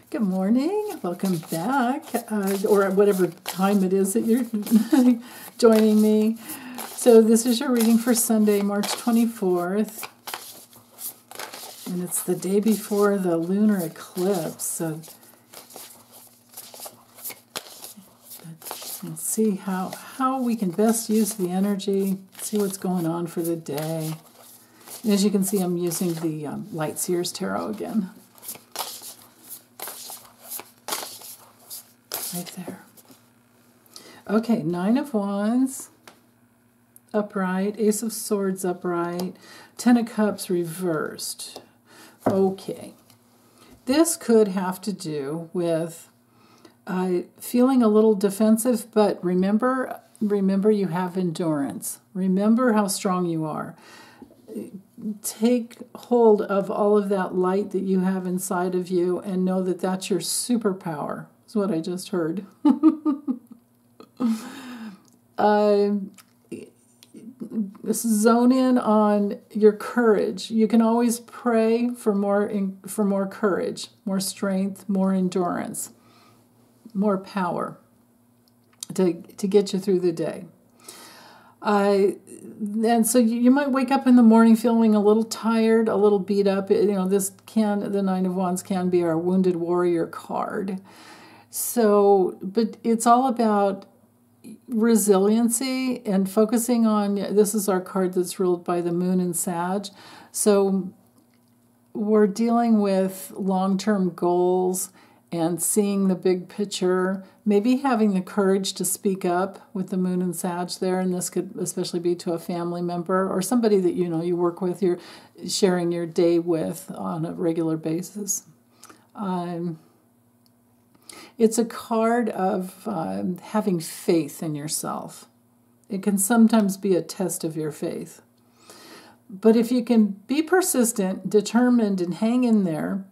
Good morning. Welcome back, or whatever time it is that you're joining me. So this is your reading for Sunday, March 24th. And it's the day before the lunar eclipse. So let's see how we can best use the energy, see what's going on for the day. And as you can see, I'm using the Light Seers Tarot again. Right there. Okay, Nine of Wands, upright, Ace of Swords upright, Ten of Cups reversed. Okay. This could have to do with feeling a little defensive, but remember you have endurance. Remember how strong you are. Take hold of all of that light that you have inside of you and know that that's your superpower. That's what I just heard. Zone in on your courage. You can always pray for more courage, more strength, more endurance, more power to get you through the day. And so you might wake up in the morning feeling a little tired, a little beat up. The Nine of Wands can be our wounded warrior card. So, but it's all about resiliency and focusing on, this is our card that's ruled by the moon and Sag. So we're dealing with long-term goals and seeing the big picture, maybe having the courage to speak up with the moon and Sag there, and this could especially be to a family member or somebody that you work with, you're sharing your day with on a regular basis. It's a card of having faith in yourself. It can sometimes be a test of your faith. But if you can be persistent, determined, and hang in there,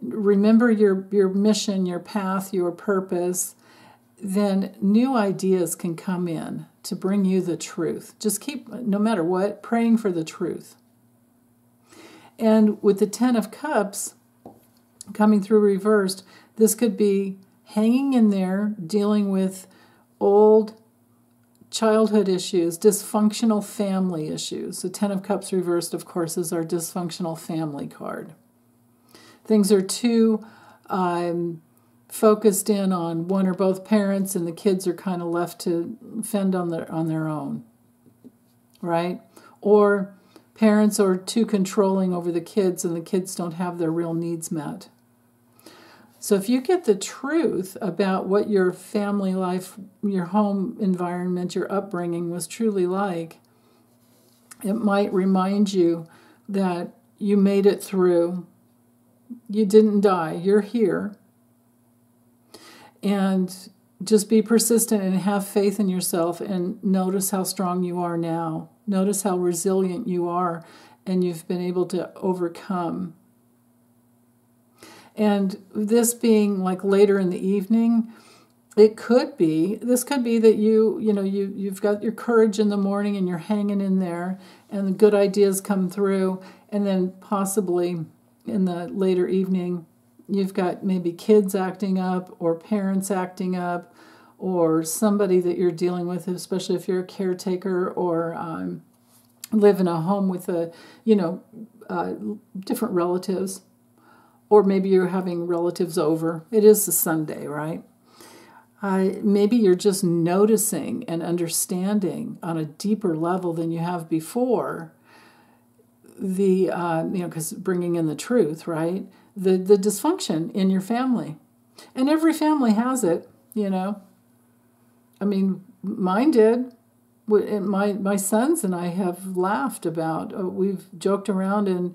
remember your mission, your path, your purpose, then new ideas can come in to bring you the truth. Just keep, no matter what, praying for the truth. And with the Ten of Cups coming through reversed, this could be hanging in there, dealing with old childhood issues, dysfunctional family issues. The Ten of Cups reversed, of course, is our dysfunctional family card. Things are too focused in on one or both parents, and the kids are kind of left to fend on their own, right? Or parents are too controlling over the kids, and the kids don't have their real needs met. So if you get the truth about what your family life, your home environment, your upbringing was truly like, it might remind you that you made it through. You didn't die. You're here. And just be persistent and have faith in yourself and notice how strong you are now. Notice how resilient you are and you've been able to overcome. And this being like later in the evening, this could be that you've got your courage in the morning and you're hanging in there and the good ideas come through, and then possibly in the later evening you've got maybe kids acting up or parents acting up or somebody that you're dealing with, especially if you're a caretaker or live in a home with different relatives. Or maybe you're having relatives over. It is a Sunday, right? Maybe you're just noticing and understanding on a deeper level than you have before because bringing in the truth, right? The dysfunction in your family. And every family has it, I mean, mine did. My sons and I have laughed about, we've joked around and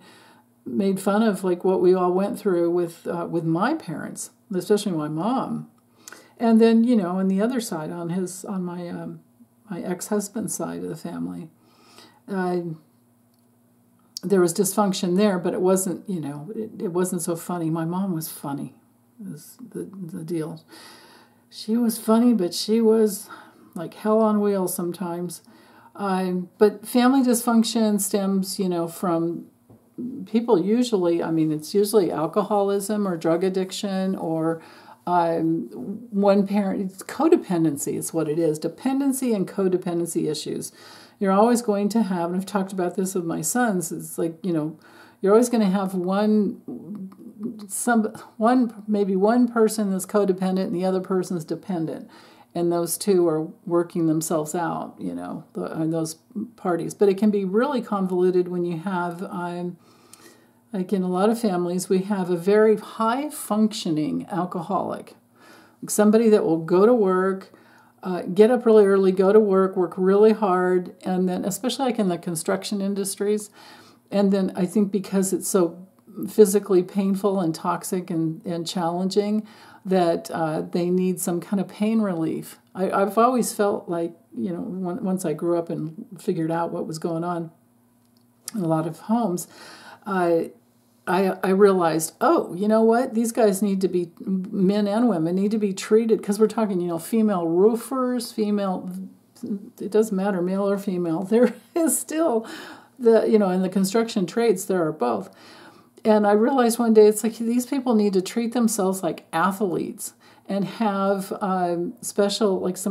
made fun of like what we all went through with my parents, especially my mom, and then on the other side on my ex-husband's side of the family, there was dysfunction there, but it wasn't it wasn't so funny. My mom was funny, is the deal. She was funny, but she was like hell on wheels sometimes. But family dysfunction stems from people usually, I mean, it's usually alcoholism or drug addiction or one parent, it's codependency is what it is. Dependency and codependency issues. You're always going to have, and I've talked about this with my sons, it's like, you're always going to have maybe one person that's codependent and the other person is dependent. And those two are working themselves out, those parties. But it can be really convoluted when you have, like in a lot of families, we have a very high-functioning alcoholic. Like somebody that will go to work, get up really early, go to work really hard, and then, especially like in the construction industries, and then I think because it's so physically painful and toxic and challenging, that they need some kind of pain relief. I've always felt like, once I grew up and figured out what was going on in a lot of homes, I realized, you know what? These guys need to be, men and women, need to be treated, because we're talking, female roofers, it doesn't matter, male or female. There is still, in the construction trades, there are both. And I realized one day, it's like these people need to treat themselves like athletes and have some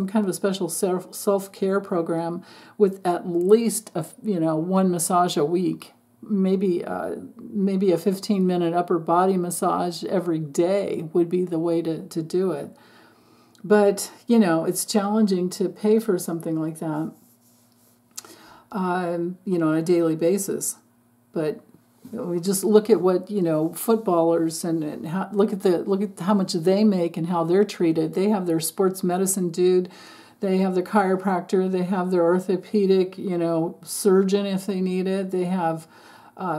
kind of a special self-care program with at least one massage a week, maybe a 15-minute upper body massage every day would be the way to do it. But it's challenging to pay for something like that, on a daily basis. But we just look at what footballers and look at how much they make and how they're treated. They have their sports medicine dude, they have the chiropractor, they have their orthopedic surgeon if they need it. They have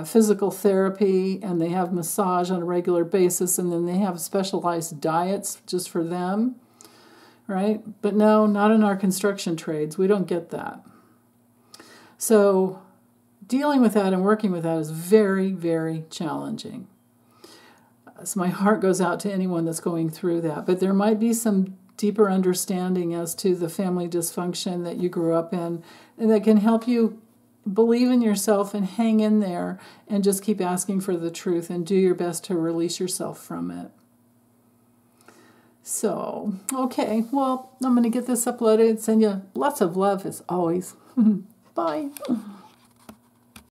physical therapy, and they have massage on a regular basis, and then they have specialized diets just for them, right? But no, not in our construction trades. We don't get that. So dealing with that and working with that is very, very challenging. So my heart goes out to anyone that's going through that. But there might be some deeper understanding as to the family dysfunction that you grew up in, and that can help you believe in yourself and hang in there and just keep asking for the truth and do your best to release yourself from it. So, okay, well, I'm going to get this uploaded. Send you lots of love as always. Bye.